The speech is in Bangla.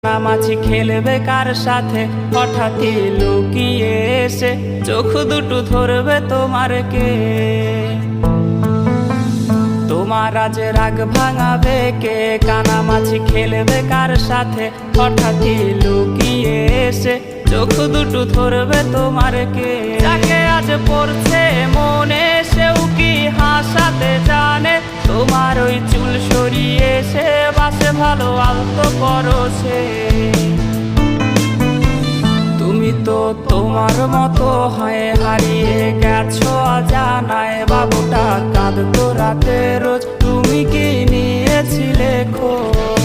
মাছি খেলবে কার সাথে হঠাৎই লুকিয়ে এসে চোখ দুটো ধরবে তোমার কে। তোমার আজ রাগ ভাঙাবে কে? কানামাছি খেলবে কার সাথে হঠাৎই লুকিয়ে এসে চোখ দুটো ধরবে তোমার কে। যাকে আজ পড়ছে মনে সেও কি হাসাতে জানে? তোমার ওই চুল সরিয়ে সে বাসে ভালো আলতো করো সে। তুমি তো তোমার মতো হয়ে হারিয়ে গেছো অজানায়। বাবুটা কাঁদতো রাতে রোজ, তুমি কি নিয়েছিলে খোঁজ?